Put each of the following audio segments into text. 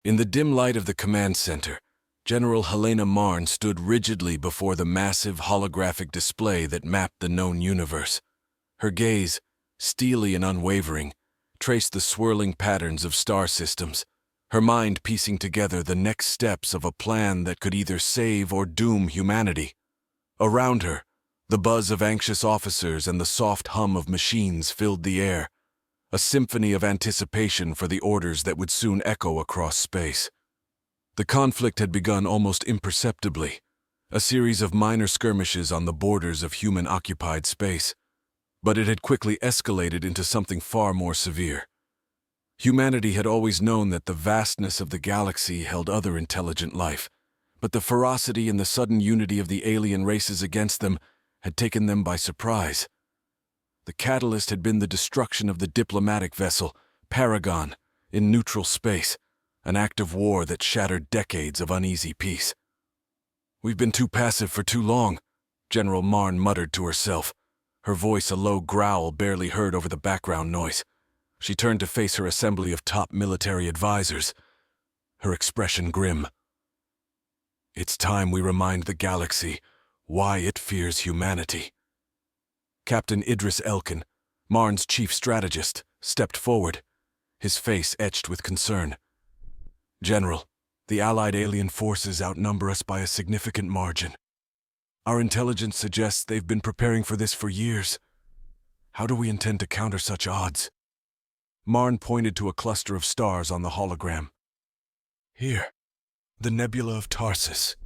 In the dim light of the command center, General Helena Marn stood rigidly before the massive holographic display that mapped the known universe. Her gaze, steely and unwavering, traced the swirling patterns of star systems, her mind piecing together the next steps of a plan that could either save or doom humanity. Around her, the buzz of anxious officers and the soft hum of machines filled the air, a symphony of anticipation for the orders that would soon echo across space. The conflict had begun almost imperceptibly, a series of minor skirmishes on the borders of human-occupied space, but it had quickly escalated into something far more severe. Humanity had always known that the vastness of the galaxy held other intelligent life, but the ferocity and the sudden unity of the alien races against them had taken them by surprise. The catalyst had been the destruction of the diplomatic vessel, Paragon, in neutral space, an act of war that shattered decades of uneasy peace. "We've been too passive for too long," General Marn muttered to herself, her voice a low growl barely heard over the background noise. She turned to face her assembly of top military advisors, her expression grim. "It's time we remind the galaxy why it fears humanity." Captain Idris Elkin, Marn's chief strategist, stepped forward, his face etched with concern. "General, the Allied alien forces outnumber us by a significant margin. Our intelligence suggests they've been preparing for this for years. How do we intend to counter such odds?" Marn pointed to a cluster of stars on the hologram. "Here, the Nebula of Tarsus.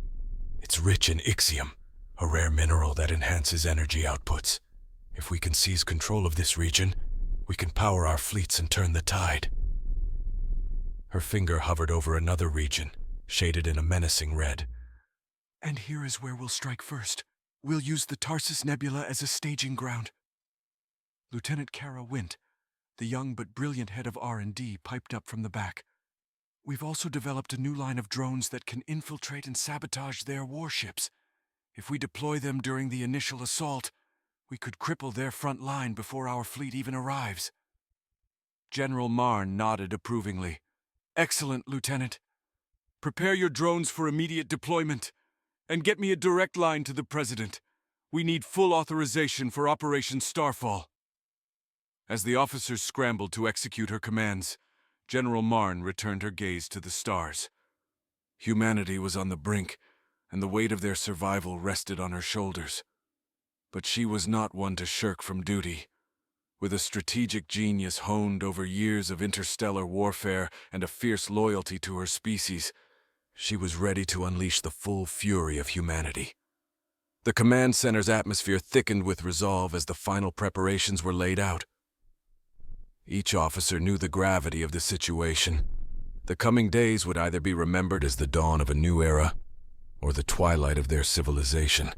It's rich in ixium, a rare mineral that enhances energy outputs. If we can seize control of this region, we can power our fleets and turn the tide." Her finger hovered over another region, shaded in a menacing red. "And here is where we'll strike first. We'll use the Tarsus Nebula as a staging ground." Lieutenant Kara Wint, the young but brilliant head of R&D, piped up from the back. "We've also developed a new line of drones that can infiltrate and sabotage their warships. If we deploy them during the initial assault, we could cripple their front line before our fleet even arrives." General Marn nodded approvingly. "Excellent, Lieutenant. Prepare your drones for immediate deployment, and get me a direct line to the President. We need full authorization for Operation Starfall." As the officers scrambled to execute her commands, General Marn returned her gaze to the stars. Humanity was on the brink, and the weight of their survival rested on her shoulders. But she was not one to shirk from duty. With a strategic genius honed over years of interstellar warfare and a fierce loyalty to her species, she was ready to unleash the full fury of humanity. The command center's atmosphere thickened with resolve as the final preparations were laid out. Each officer knew the gravity of the situation. The coming days would either be remembered as the dawn of a new era or the twilight of their civilization.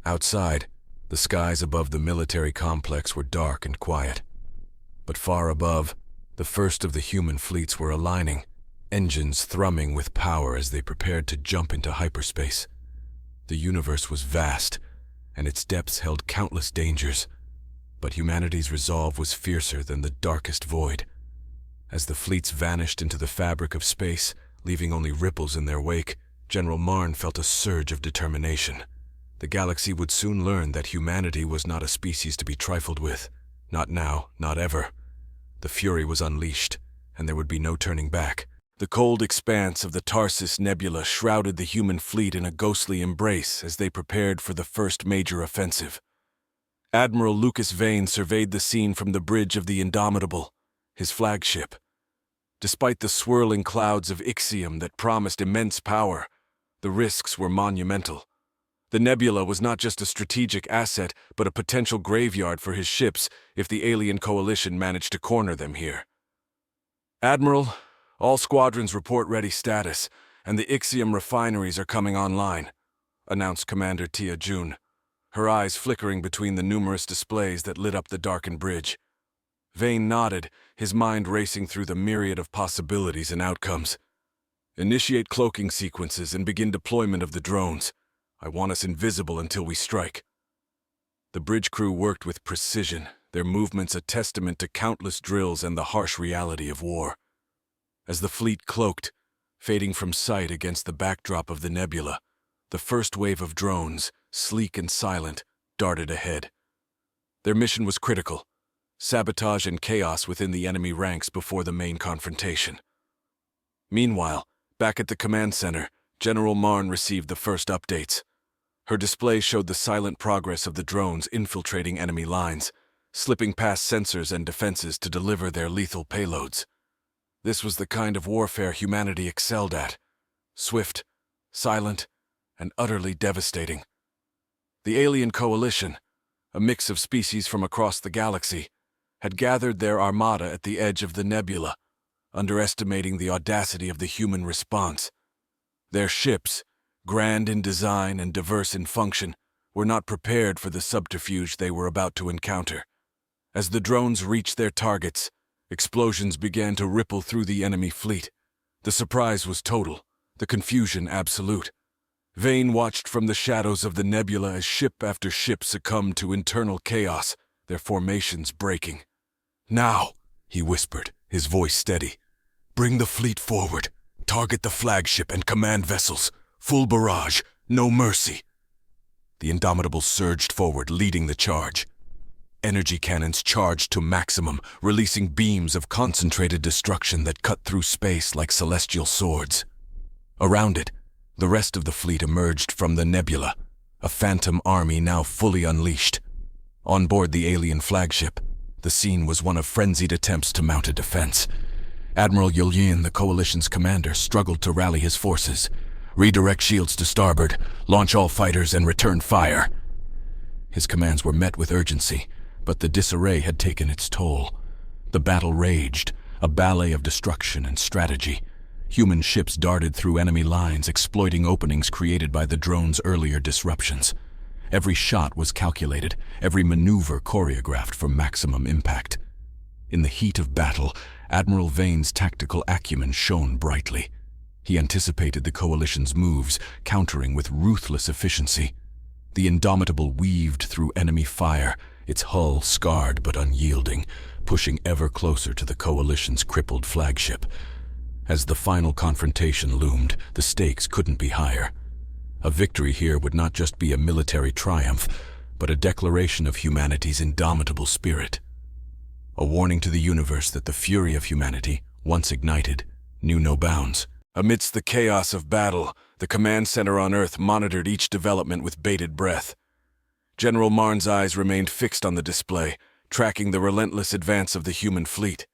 Outside, the skies above the military complex were dark and quiet. But far above, the first of the human fleets were aligning, engines thrumming with power as they prepared to jump into hyperspace. The universe was vast, and its depths held countless dangers. But humanity's resolve was fiercer than the darkest void. As the fleets vanished into the fabric of space, leaving only ripples in their wake, General Marn felt a surge of determination. The galaxy would soon learn that humanity was not a species to be trifled with. Not now, not ever. The fury was unleashed, and there would be no turning back. The cold expanse of the Tarsus Nebula shrouded the human fleet in a ghostly embrace as they prepared for the first major offensive. Admiral Lucas Vane surveyed the scene from the bridge of the Indomitable, his flagship. Despite the swirling clouds of ixium that promised immense power, the risks were monumental. The nebula was not just a strategic asset, but a potential graveyard for his ships if the alien coalition managed to corner them here. "Admiral, all squadrons report ready status, and the ixium refineries are coming online," announced Commander Tia Jun, her eyes flickering between the numerous displays that lit up the darkened bridge. Vane nodded, his mind racing through the myriad of possibilities and outcomes. "Initiate cloaking sequences and begin deployment of the drones. I want us invisible until we strike." The bridge crew worked with precision, their movements a testament to countless drills and the harsh reality of war. As the fleet cloaked, fading from sight against the backdrop of the nebula, the first wave of drones, sleek and silent, darted ahead. Their mission was critical: sabotage and chaos within the enemy ranks before the main confrontation. Meanwhile, back at the command center, General Marn received the first updates. Her display showed the silent progress of the drones infiltrating enemy lines, slipping past sensors and defenses to deliver their lethal payloads. This was the kind of warfare humanity excelled at: swift, silent, and utterly devastating. The alien coalition, a mix of species from across the galaxy, had gathered their armada at the edge of the nebula, underestimating the audacity of the human response. Their ships, grand in design and diverse in function, were not prepared for the subterfuge they were about to encounter. As the drones reached their targets, explosions began to ripple through the enemy fleet. The surprise was total, the confusion absolute. Vane watched from the shadows of the nebula as ship after ship succumbed to internal chaos, their formations breaking. "Now," he whispered, his voice steady. "Bring the fleet forward. Target the flagship and command vessels. Full barrage, no mercy." The Indomitable surged forward, leading the charge. Energy cannons charged to maximum, releasing beams of concentrated destruction that cut through space like celestial swords. Around it, the rest of the fleet emerged from the nebula, a phantom army now fully unleashed. On board the alien flagship, the scene was one of frenzied attempts to mount a defense. Admiral Yulyin, the coalition's commander, struggled to rally his forces. "Redirect shields to starboard, launch all fighters, and return fire." His commands were met with urgency, but the disarray had taken its toll. The battle raged, a ballet of destruction and strategy. Human ships darted through enemy lines, exploiting openings created by the drones' earlier disruptions. Every shot was calculated, every maneuver choreographed for maximum impact. In the heat of battle, Admiral Vane's tactical acumen shone brightly. He anticipated the coalition's moves, countering with ruthless efficiency. The Indomitable weaved through enemy fire, its hull scarred but unyielding, pushing ever closer to the coalition's crippled flagship. As the final confrontation loomed, the stakes couldn't be higher. A victory here would not just be a military triumph, but a declaration of humanity's indomitable spirit. A warning to the universe that the fury of humanity, once ignited, knew no bounds. Amidst the chaos of battle, the command center on Earth monitored each development with bated breath. General Marn's eyes remained fixed on the display, tracking the relentless advance of the human fleet.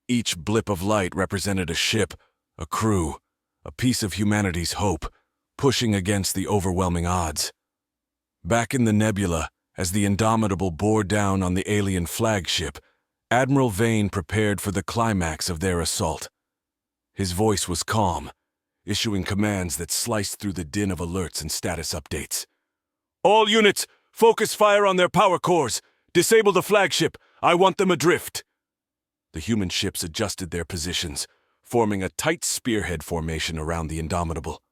Each blip of light represented a ship, a crew, a piece of humanity's hope, pushing against the overwhelming odds. Back in the nebula, as the Indomitable bore down on the alien flagship, Admiral Vane prepared for the climax of their assault. His voice was calm, issuing commands that sliced through the din of alerts and status updates. "All units, focus fire on their power cores. Disable the flagship. I want them adrift." The human ships adjusted their positions, forming a tight spearhead formation around the Indomitable.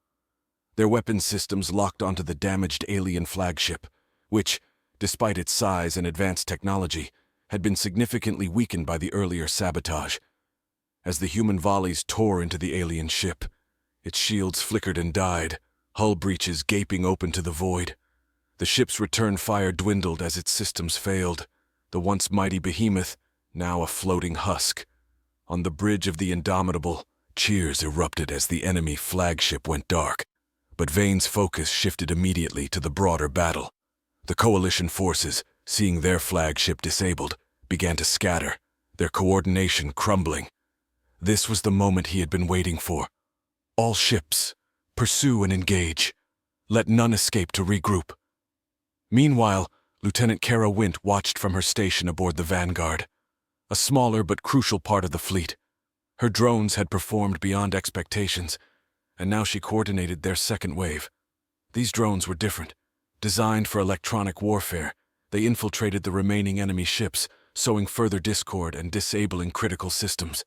Their weapon systems locked onto the damaged alien flagship, which, despite its size and advanced technology, had been significantly weakened by the earlier sabotage. As the human volleys tore into the alien ship, its shields flickered and died, hull breaches gaping open to the void. The ship's return fire dwindled as its systems failed, the once mighty behemoth now a floating husk. On the bridge of the Indomitable, cheers erupted as the enemy flagship went dark, but Vane's focus shifted immediately to the broader battle. The coalition forces, seeing their flagship disabled, began to scatter, their coordination crumbling. This was the moment he had been waiting for. All ships, pursue and engage. Let none escape to regroup. Meanwhile, Lieutenant Kara Wint watched from her station aboard the Vanguard, a smaller but crucial part of the fleet. Her drones had performed beyond expectations, and now she coordinated their second wave. These drones were different. Designed for electronic warfare, they infiltrated the remaining enemy ships, sowing further discord and disabling critical systems.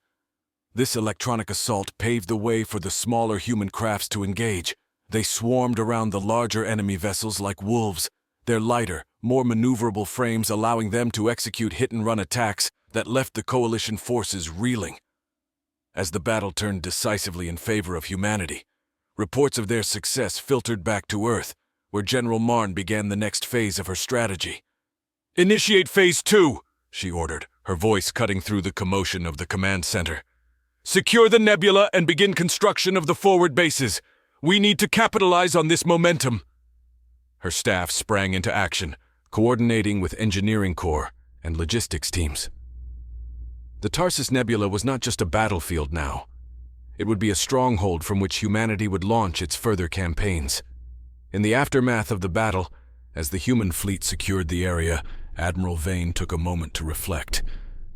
This electronic assault paved the way for the smaller human crafts to engage. They swarmed around the larger enemy vessels like wolves, their lighter, more maneuverable frames allowing them to execute hit-and-run attacks that left the coalition forces reeling. as the battle turned decisively in favor of humanity. Reports of their success filtered back to Earth, where General Marn began the next phase of her strategy. "Initiate Phase 2, she ordered, her voice cutting through the commotion of the command center. "Secure the nebula and begin construction of the forward bases. We need to capitalize on this momentum." Her staff sprang into action, coordinating with engineering corps and logistics teams. The Tarsus Nebula was not just a battlefield now. It would be a stronghold from which humanity would launch its further campaigns. In the aftermath of the battle, as the human fleet secured the area, Admiral Vane took a moment to reflect.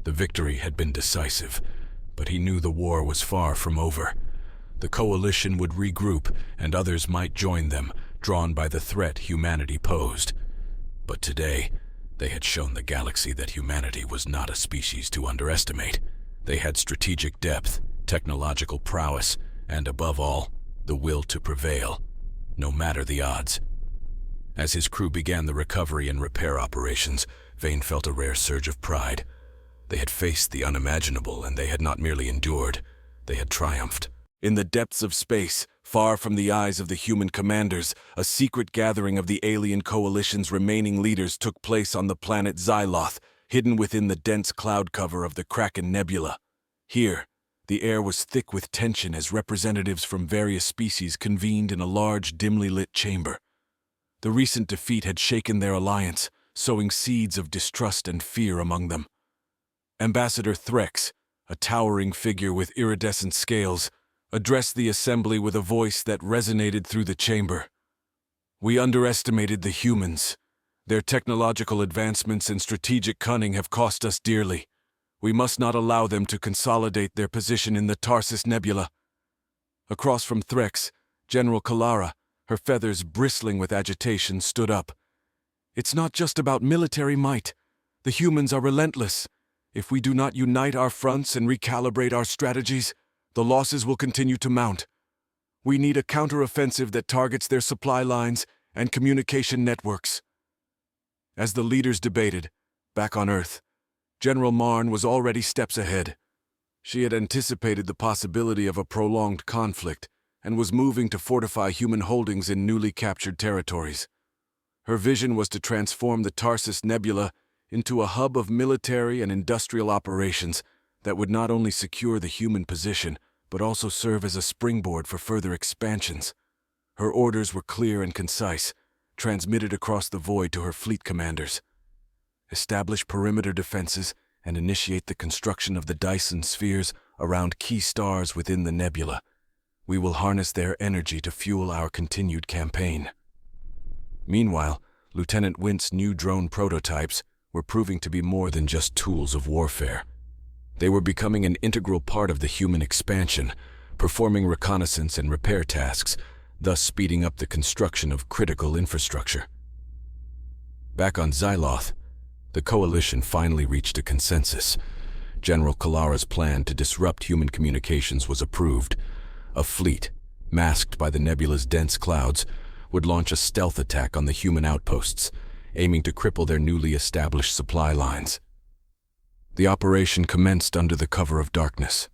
The victory had been decisive, but he knew the war was far from over. The coalition would regroup, and others might join them, drawn by the threat humanity posed. But today, they had shown the galaxy that humanity was not a species to underestimate. They had strategic depth, technological prowess, and above all, the will to prevail, no matter the odds. As his crew began the recovery and repair operations, Vane felt a rare surge of pride. They had faced the unimaginable, and they had not merely endured, they had triumphed. In the depths of space, far from the eyes of the human commanders, a secret gathering of the alien coalition's remaining leaders took place on the planet Xyloth, hidden within the dense cloud cover of the Kraken Nebula. Here, the air was thick with tension as representatives from various species convened in a large, dimly lit chamber. The recent defeat had shaken their alliance, sowing seeds of distrust and fear among them. Ambassador Threx, a towering figure with iridescent scales, addressed the assembly with a voice that resonated through the chamber. "We underestimated the humans. Their technological advancements and strategic cunning have cost us dearly. We must not allow them to consolidate their position in the Tarsus Nebula." Across from Threx, General Kalara, her feathers bristling with agitation, stood up. "It's not just about military might. The humans are relentless. If we do not unite our fronts and recalibrate our strategies, the losses will continue to mount. We need a counteroffensive that targets their supply lines and communication networks." As the leaders debated, back on Earth, General Marn was already steps ahead. She had anticipated the possibility of a prolonged conflict and was moving to fortify human holdings in newly captured territories. Her vision was to transform the Tarsus Nebula into a hub of military and industrial operations that would not only secure the human position, but also serve as a springboard for further expansions. Her orders were clear and concise, transmitted across the void to her fleet commanders. Establish perimeter defenses and initiate the construction of the Dyson spheres around key stars within the nebula. We will harness their energy to fuel our continued campaign. Meanwhile, Lieutenant Wint's new drone prototypes were proving to be more than just tools of warfare. They were becoming an integral part of the human expansion, performing reconnaissance and repair tasks, thus speeding up the construction of critical infrastructure. Back on Xyloth, the coalition finally reached a consensus. General Kalara's plan to disrupt human communications was approved. A fleet, masked by the nebula's dense clouds, would launch a stealth attack on the human outposts, aiming to cripple their newly established supply lines. The operation commenced under the cover of darkness,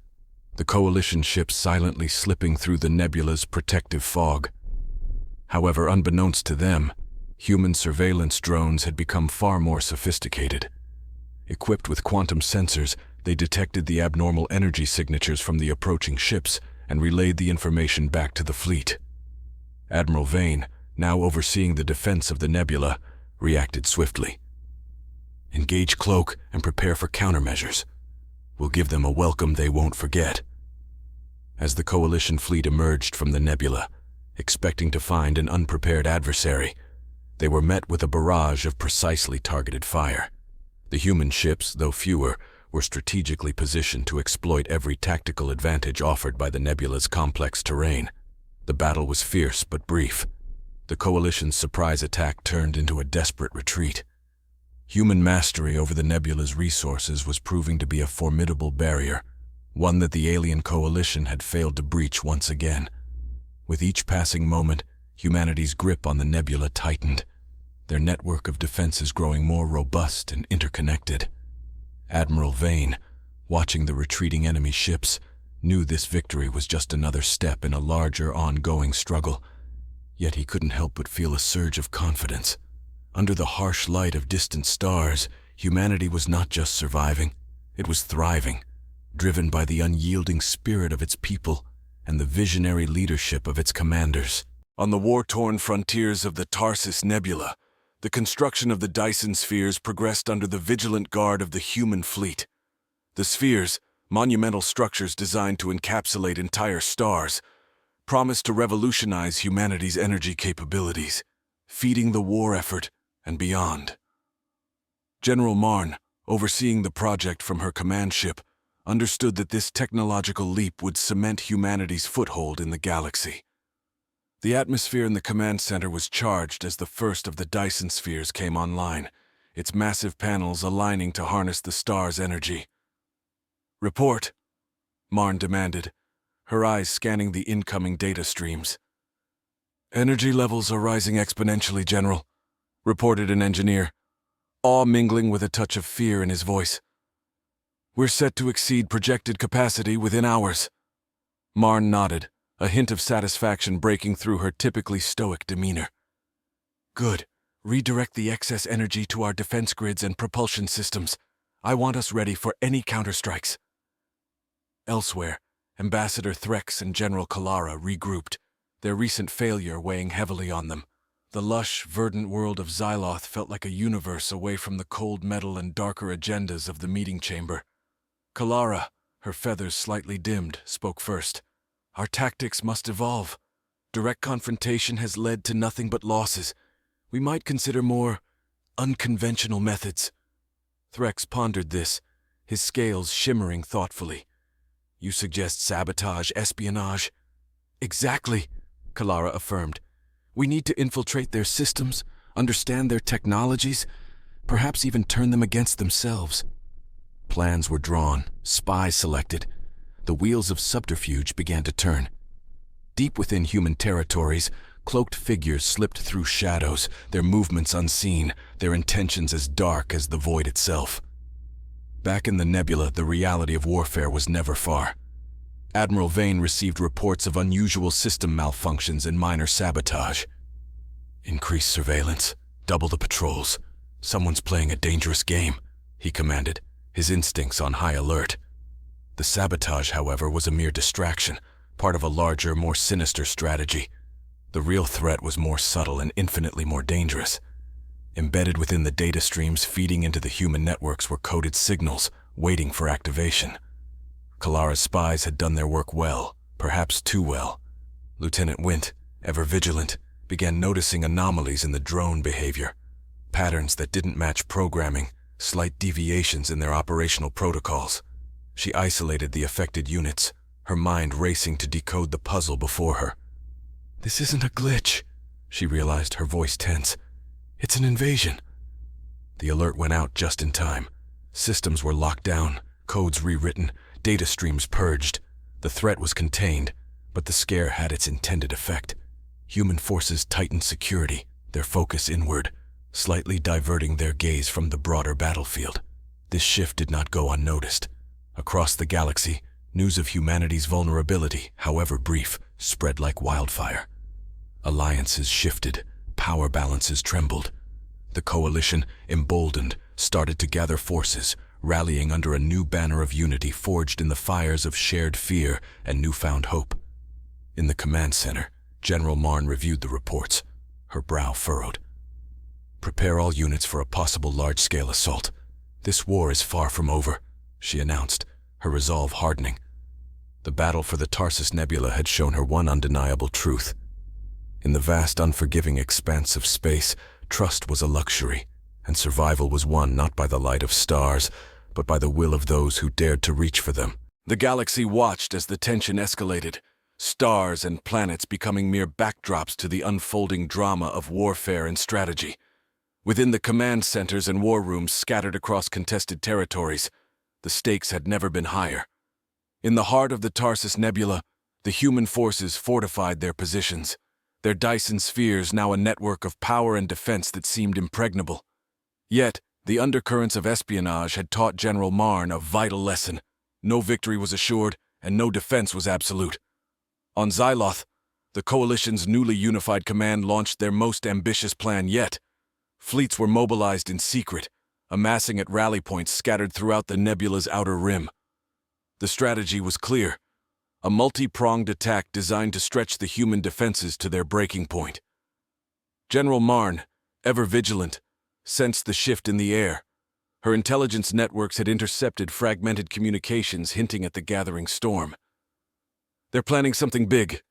the coalition ships silently slipping through the nebula's protective fog. However, unbeknownst to them, human surveillance drones had become far more sophisticated. Equipped with quantum sensors, they detected the abnormal energy signatures from the approaching ships and relayed the information back to the fleet. Admiral Vane, now overseeing the defense of the nebula, reacted swiftly. "Engage Cloak and prepare for countermeasures. We'll give them a welcome they won't forget." As the coalition fleet emerged from the nebula, expecting to find an unprepared adversary, they were met with a barrage of precisely targeted fire. The human ships, though fewer, were strategically positioned to exploit every tactical advantage offered by the nebula's complex terrain. The battle was fierce but brief. The coalition's surprise attack turned into a desperate retreat. Human mastery over the nebula's resources was proving to be a formidable barrier, one that the alien coalition had failed to breach once again. With each passing moment, humanity's grip on the nebula tightened, their network of defenses growing more robust and interconnected. Admiral Vane, watching the retreating enemy ships, knew this victory was just another step in a larger, ongoing struggle. Yet he couldn't help but feel a surge of confidence. Under the harsh light of distant stars, humanity was not just surviving, it was thriving, driven by the unyielding spirit of its people and the visionary leadership of its commanders. On the war-torn frontiers of the Tarsus Nebula, the construction of the Dyson spheres progressed under the vigilant guard of the human fleet. The spheres, monumental structures designed to encapsulate entire stars, promised to revolutionize humanity's energy capabilities, feeding the war effort and beyond. General Marn, overseeing the project from her command ship, understood that this technological leap would cement humanity's foothold in the galaxy. The atmosphere in the command center was charged as the first of the Dyson spheres came online, its massive panels aligning to harness the star's energy. "Report," Marn demanded, her eyes scanning the incoming data streams. "Energy levels are rising exponentially, General," reported an engineer, awe mingling with a touch of fear in his voice. "We're set to exceed projected capacity within hours." Marn nodded, a hint of satisfaction breaking through her typically stoic demeanor. "Good. Redirect the excess energy to our defense grids and propulsion systems. I want us ready for any counterstrikes." Elsewhere, Ambassador Threx and General Kalara regrouped, their recent failure weighing heavily on them. The lush, verdant world of Xyloth felt like a universe away from the cold metal and darker agendas of the meeting chamber. Kalara, her feathers slightly dimmed, spoke first. "Our tactics must evolve. Direct confrontation has led to nothing but losses. We might consider more unconventional methods." Threx pondered this, his scales shimmering thoughtfully. "You suggest sabotage, espionage?" "Exactly," Kalara affirmed. "We need to infiltrate their systems, understand their technologies, perhaps even turn them against themselves." Plans were drawn, spies selected. The wheels of subterfuge began to turn. Deep within human territories, cloaked figures slipped through shadows, their movements unseen, their intentions as dark as the void itself. Back in the nebula, the reality of warfare was never far. Admiral Vane received reports of unusual system malfunctions and minor sabotage. "Increase surveillance, double the patrols. Someone's playing a dangerous game," he commanded, his instincts on high alert. The sabotage, however, was a mere distraction, part of a larger, more sinister strategy. The real threat was more subtle and infinitely more dangerous. Embedded within the data streams feeding into the human networks were coded signals, waiting for activation. Kalara's spies had done their work well, perhaps too well. Lieutenant Wint, ever vigilant, began noticing anomalies in the drone behavior. Patterns that didn't match programming, slight deviations in their operational protocols. She isolated the affected units, her mind racing to decode the puzzle before her. "This isn't a glitch," she realized, her voice tense. "It's an invasion." The alert went out just in time. Systems were locked down, codes rewritten, data streams purged. The threat was contained, but the scare had its intended effect. Human forces tightened security, their focus inward, slightly diverting their gaze from the broader battlefield. This shift did not go unnoticed. Across the galaxy, news of humanity's vulnerability, however brief, spread like wildfire. Alliances shifted, power balances trembled. The coalition, emboldened, started to gather forces, rallying under a new banner of unity forged in the fires of shared fear and newfound hope. In the command center, General Marn reviewed the reports, her brow furrowed. "Prepare all units for a possible large-scale assault. This war is far from over," she announced, her resolve hardening. The battle for the Tarsus Nebula had shown her one undeniable truth. In the vast, unforgiving expanse of space, trust was a luxury, and survival was won not by the light of stars, but by the will of those who dared to reach for them. The galaxy watched as the tension escalated, stars and planets becoming mere backdrops to the unfolding drama of warfare and strategy. Within the command centers and war rooms scattered across contested territories, the stakes had never been higher. In the heart of the Tarsus Nebula, the human forces fortified their positions, their Dyson spheres now a network of power and defense that seemed impregnable. Yet, the undercurrents of espionage had taught General Marn a vital lesson. No victory was assured, and no defense was absolute. On Xyloth, the Coalition's newly unified command launched their most ambitious plan yet. Fleets were mobilized in secret, amassing at rally points scattered throughout the nebula's outer rim. The strategy was clear, a multi-pronged attack designed to stretch the human defenses to their breaking point. General Marn, ever vigilant, sensed the shift in the air. Her intelligence networks had intercepted fragmented communications hinting at the gathering storm. "They're planning something big,"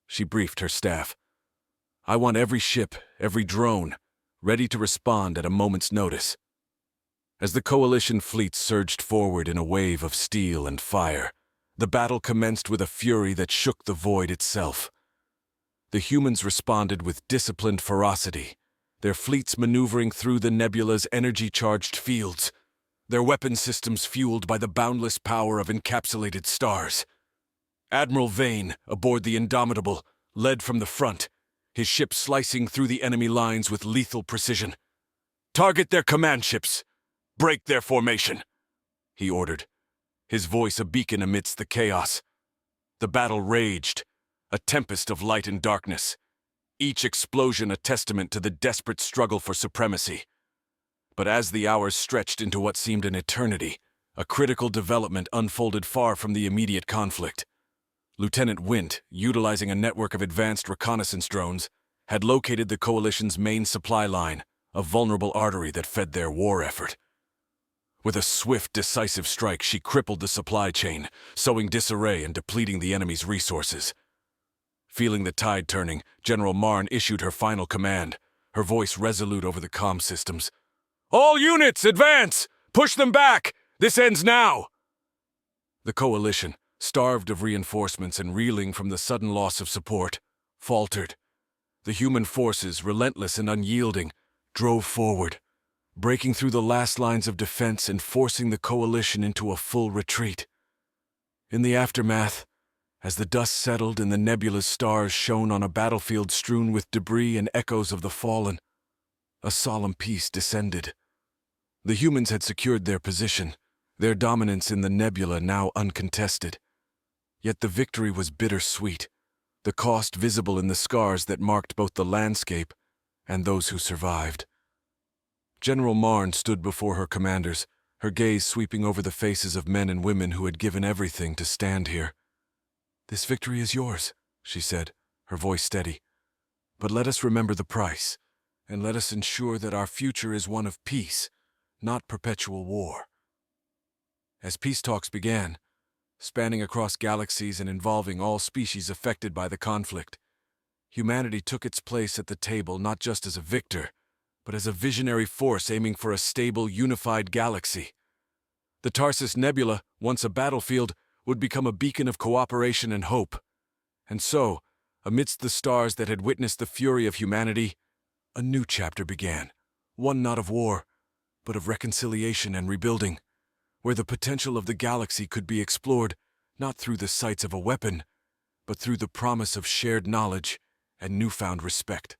she briefed her staff. "I want every ship, every drone, ready to respond at a moment's notice." As the Coalition fleet surged forward in a wave of steel and fire, the battle commenced with a fury that shook the void itself. The humans responded with disciplined ferocity, their fleets maneuvering through the nebula's energy-charged fields, their weapon systems fueled by the boundless power of encapsulated stars. Admiral Vane, aboard the Indomitable, led from the front, his ship slicing through the enemy lines with lethal precision. "Target their command ships! Break their formation!" he ordered, his voice a beacon amidst the chaos. The battle raged, a tempest of light and darkness, each explosion a testament to the desperate struggle for supremacy. But as the hours stretched into what seemed an eternity, a critical development unfolded far from the immediate conflict. Lieutenant Wint, utilizing a network of advanced reconnaissance drones, had located the Coalition's main supply line, a vulnerable artery that fed their war effort. With a swift, decisive strike, she crippled the supply chain, sowing disarray and depleting the enemy's resources. Feeling the tide turning, General Marn issued her final command, her voice resolute over the comm systems. "All units, advance! Push them back! This ends now!" The Coalition, starved of reinforcements and reeling from the sudden loss of support, faltered. The human forces, relentless and unyielding, drove forward, breaking through the last lines of defense and forcing the Coalition into a full retreat. In the aftermath, as the dust settled and the nebula's stars shone on a battlefield strewn with debris and echoes of the fallen, a solemn peace descended. The humans had secured their position, their dominance in the nebula now uncontested. Yet the victory was bittersweet, the cost visible in the scars that marked both the landscape and those who survived. General Marn stood before her commanders, her gaze sweeping over the faces of men and women who had given everything to stand here. "This victory is yours," she said, her voice steady. "But let us remember the price, and let us ensure that our future is one of peace, not perpetual war." As peace talks began, spanning across galaxies and involving all species affected by the conflict, humanity took its place at the table not just as a victor, but as a visionary force aiming for a stable, unified galaxy. The Tarsus Nebula, once a battlefield, would become a beacon of cooperation and hope. And so, amidst the stars that had witnessed the fury of humanity, a new chapter began, one not of war, but of reconciliation and rebuilding, where the potential of the galaxy could be explored not through the sights of a weapon, but through the promise of shared knowledge and newfound respect.